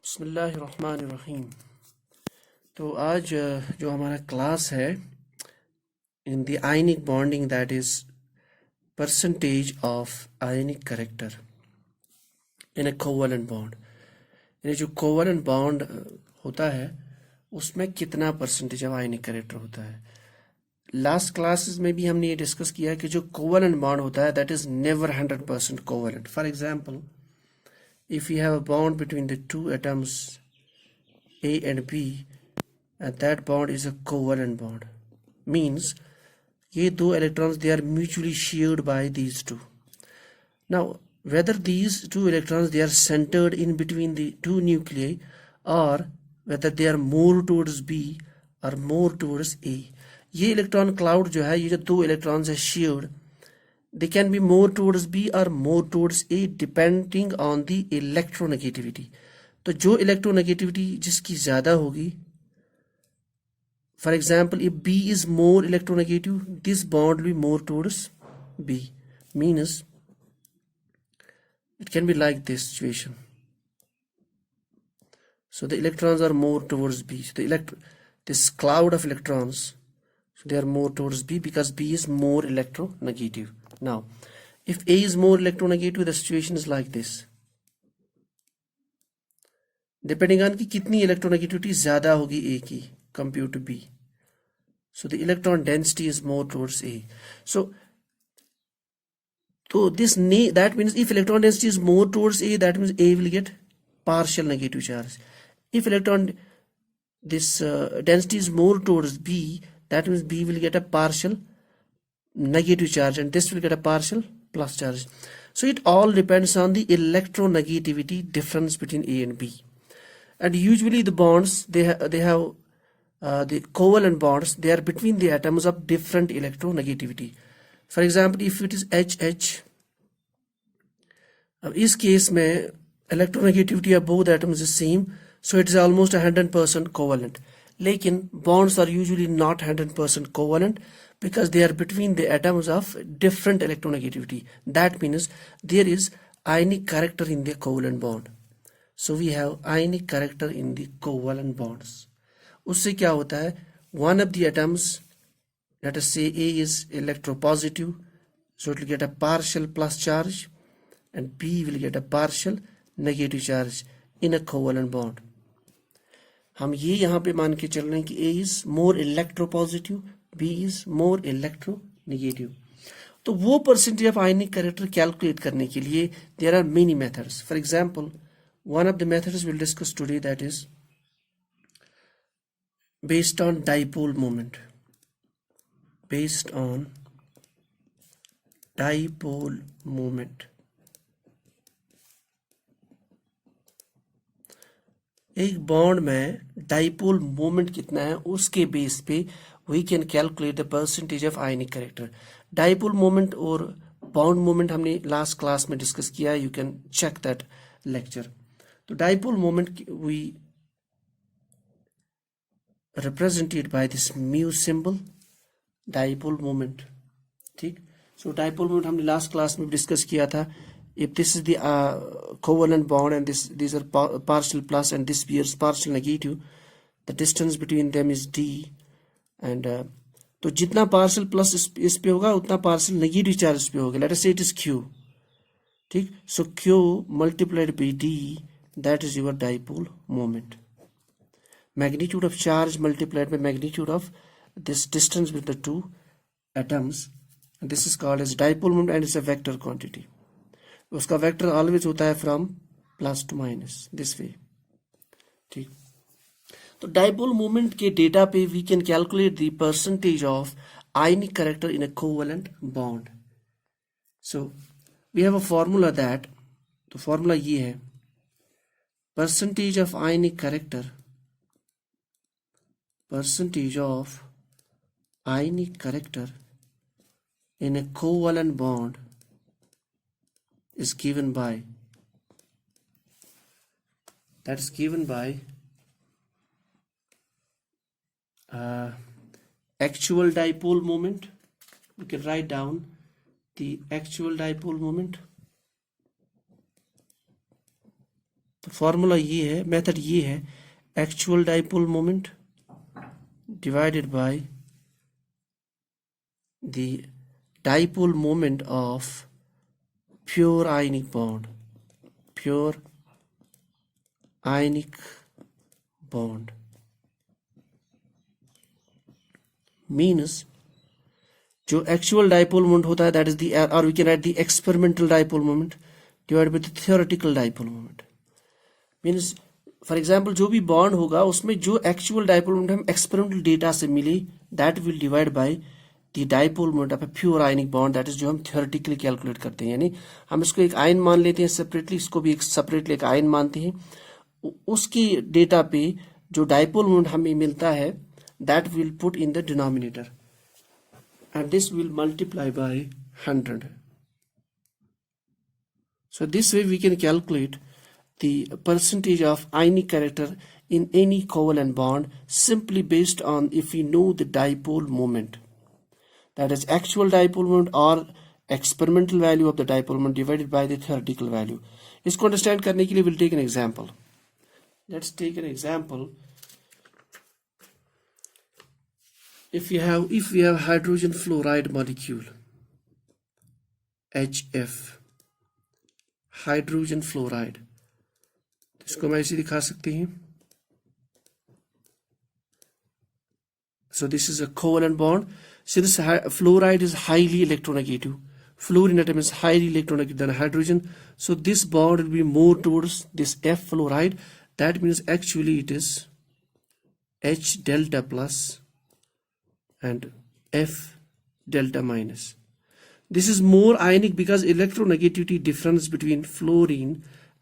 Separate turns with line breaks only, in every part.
बिस्मिल्लाहिर्रहमानिर्रहीम। तो आज जो हमारा क्लास है in the ionic bonding, that is percentage of ionic character in A covalent bond. यानी जो कोवलेंट बॉन्ड होता है उसमें कितना परसेंटेज ऑफ आयनिक करेक्टर होता है। लास्ट क्लासेस में भी हमने ये डिस्कस किया कि जो कोवलेंट बॉन्ड होता है that is never 100% covalent. For example, if you have a bond between the two atoms A and B, and that bond is a covalent bond, means ये दो electrons they are mutually shared by these two. Now whether these two electrons they are centered in between the two nuclei or whether they are more towards B or more towards A, ये electron cloud जो है, ये जो दो electrons है shared, they can be more towards B or more towards A depending on the electronegativity. तो जो electronegativity जिसकी ज़्यादा होगी, for example if B is more electronegative, this bond will be more towards B. Means it can be like this situation. So the electrons are more towards B. So this cloud of electrons, so they are more towards B because B is more electronegative. Now if A is more electronegative, the situation is like this. Depending on कि कितनी electronegativity ज़्यादा होगी A की compared to B, so the electron density is more towards A. So that means if electron density is more towards A, that means A will get partial negative charge. If density is more towards B, that means B will get a partial negative charge and this will get a partial plus charge. So it all depends on the electronegativity difference between A and B. And usually the bonds they have the covalent bonds, they are between the atoms of different electronegativity. For example, if it is HH, अब इस case में electronegativity of both atoms is same, so it is almost 100% covalent. लेकिन bonds are usually not 100% covalent because they are between the atoms of different electronegativity. That means there is ionic character in the covalent bond. So we have ionic character in the covalent bonds. उससे क्या होता है, one of the atoms, let us say A is electropositive, so it will get a partial plus charge and B will get a partial negative charge in a covalent bond. हम ये यहाँ पे मान के चल रहे हैं कि A is more electropositive, B is more electronegative. तो वो percentage of ionic character calculate करने के लिए there are many methods. For example, one of the methods we'll discuss today, that is based on dipole moment. Based on dipole moment. एक bond में dipole moment कितना है उसके base पे we can calculate the percentage of ionic character. Dipole moment और bond moment हमने last class में discuss किया है, you can check that lecture. तो dipole moment we represented by this mu symbol, dipole moment. ठीक. So dipole moment हमने last class में discuss किया था. If this is the covalent bond and these are partial plus and this bears partial negative, the distance between them is d. And तो जितना partial plus इस पे होगा उतना partial negative charge इस पे होगा. Let us say it is q. ठीक. So q multiplied by d, that is your dipole moment. Magnitude of charge multiplied by magnitude of this distance between the two atoms, and this is called as dipole moment and it's a vector quantity. उसका vector always होता है from plus to minus this way. ठीक. तो dipole moment के data पे we can calculate the percentage of ionic character in a covalent bond. So we have a formula that, तो formula ये है, percentage of ionic character in a covalent bond is given by, actual dipole moment. We can write down the actual dipole moment तो formula ये है, method ये है, actual dipole moment divided by the dipole moment of pure ionic bond, pure ionic bond means जो actual dipole moment होता है that is the, और we can add the experimental dipole moment divided by the theoretical dipole moment. Means for example जो भी bond होगा उसमें जो actual dipole moment हम एक्सपेरिमेंटल डेटा से मिली that will divide bye the dipole moment of a pure ionic bond, that is जो हम थ्योरेटिकली कैलकुलेट करते हैं। यानी हम इसको एक आयन मान लेते हैं सेपरेटली, इसको भी एक सेपरेटली एक आयन मानते हैं, उसकी डेटा पे जो डाइपोल मोमेंट हमें मिलता है that will put in the denominator and this will multiply by 100. So this way we can calculate the percentage of ionic character in any covalent bond simply based on if we know the dipole moment, that is actual dipole moment or experimental value of the dipole moment divided by the theoretical value. इसको understand करने के लिए we'll take an example. Let's take an example. If we have hydrogen fluoride molecule HF, hydrogen fluoride, इसको मैं ऐसे दिखा सकते हैं। So this is a covalent bond. Since fluoride is highly electronegative, fluorine atom is highly electronegative than hydrogen, so this bond will be more towards this F fluoride. That means actually it is H delta plus and F delta minus. This is more ionic because electronegativity difference between fluorine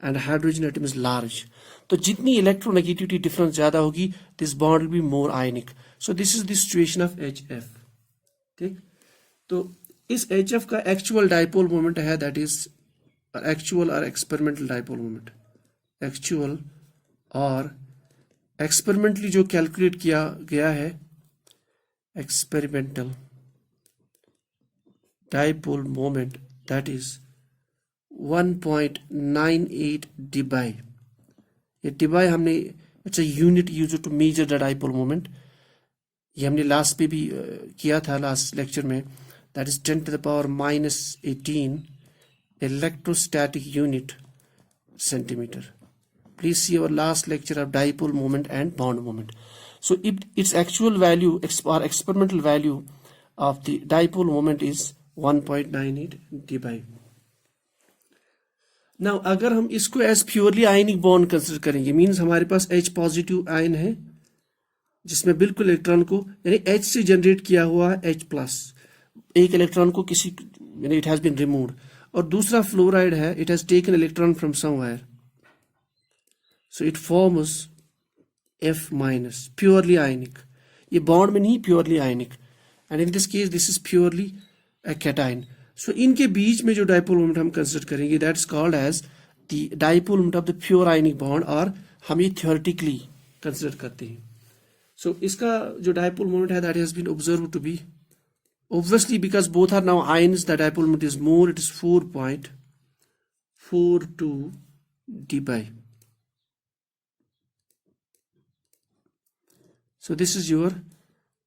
and hydrogen atom is large. तो जितनी electronegativity difference ज़्यादा होगी this bond will be more ionic. So this is the situation of HF. ठीक, तो इस HF का actual dipole moment है that is actual or experimental dipole moment. Actual और experimentally जो calculate किया गया है experimental dipole moment that is 1.98 dBi. ये dBi हमने it's a unit used to measure the dipole moment. ये हमने लास्ट पे भी किया था लास्ट लेक्चर में, that is 10 to the power minus 18 electrostatic unit centimeter. Please see our last lecture of dipole moment and bond moment. So its actual value or experimental value of the dipole moment is 1.98 dBi. Now अगर हम इसको as purely ionic bond consider करेंगे, means हमारे पास H positive ion है जिसमें बिल्कुल electron को यानी H से जनरेट किया हुआ H प्लस, एक इलेक्ट्रॉन को किसी यानी it has been removed, और दूसरा फ्लोराइड है it has taken electron from somewhere, so it forms F minus, purely ionic. ये बॉन्ड में नहीं purely ionic, and in this case this is purely a cation. So इनके बीच में जो dipole moment हम कंसिडर करेंगे that's called as the dipole moment of the pure ionic bond, और हम ये theoretically कंसिडर करते हैं. So इसका जो डाइपोल मोमेंट है that has been observed to be, obviously because both are now ions the dipole moment is more, it is 4.42 dBi. So this is your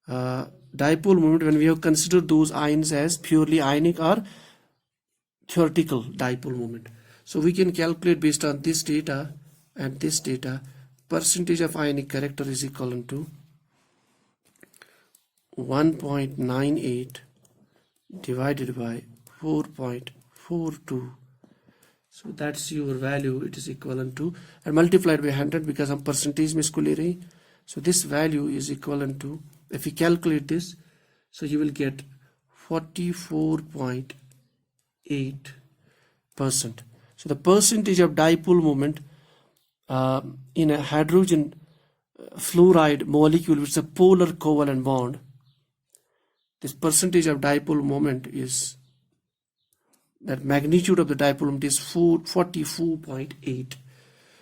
dipole moment when we have considered those ions as purely ionic or theoretical dipole moment. So we can calculate based on this data and this data, percentage of ionic character is equal to 1.98 divided by 4.42. So that's your value, it is equivalent to, and multiplied by 100 because हम percentage में इसको ले रहे हैं. So this value is equivalent to, if you calculate this, so you will get 44.8%. So the percentage of dipole moment in a hydrogen fluoride molecule which is a polar covalent bond, this percentage of dipole moment is, that magnitude of the dipole moment is 44.8.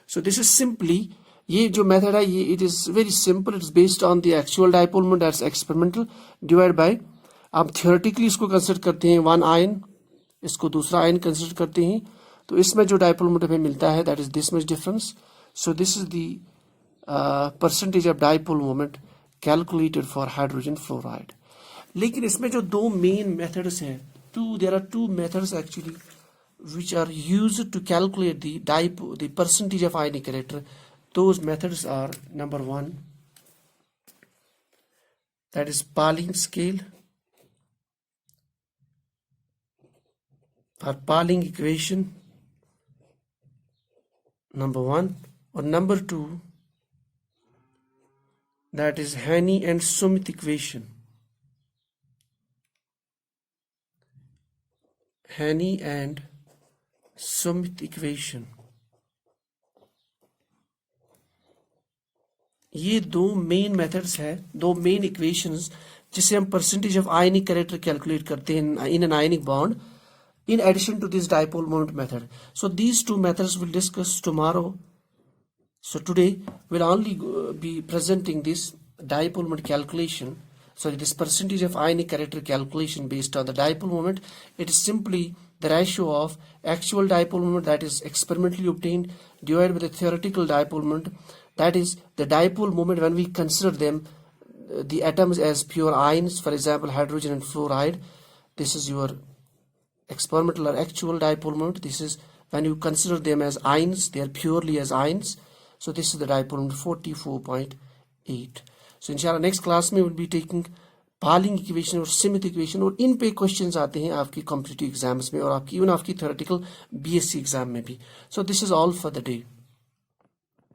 So this is simply, ये जो method है ये it is very simple, it's based on the actual dipole moment that's experimental divide by, आप theoretically इसको consider करते हैं one ion, इसको दूसरा आयन कंसिडर करते हैं, तो इसमें जो डाइपोल मोमेंट हमें मिलता है that is this much difference. So this is the percentage of dipole moment calculated for hydrogen fluoride. लेकिन इसमें जो दो मेन मेथड्स हैं, there are two methods actually which are used to calculate the percentage of ionic character. Those methods are, number one, that is Pauling scale or Pauling equation, number one, or number two, that is Haney and Smith equation. Haney and Smith equation. ये दो main methods है, दो main equations जिससे हम percentage of ionic character calculate करते हैं in an ionic bond in addition to this dipole moment method. So these two methods we'll discuss tomorrow. So today we'll only be presenting this dipole moment calculation. So this percentage of ionic character calculation based on the dipole moment. It is simply the ratio of actual dipole moment, that is experimentally obtained, divided by the theoretical dipole moment, that is the dipole moment when we consider them the atoms as pure ions, for example hydrogen and fluoride. This is your experimental or actual dipole moment. This is when you consider them as ions, they are purely as ions. So this is the dipole moment 44.8. So inshallah next class में will be taking Pauling equation और Smith equation, और इन पे questions आते हैं आपकी competitive exams में और आपकी इवन आपकी थ्योरेटिकल बीएससी एग्जाम में भी. सो this is all for the day.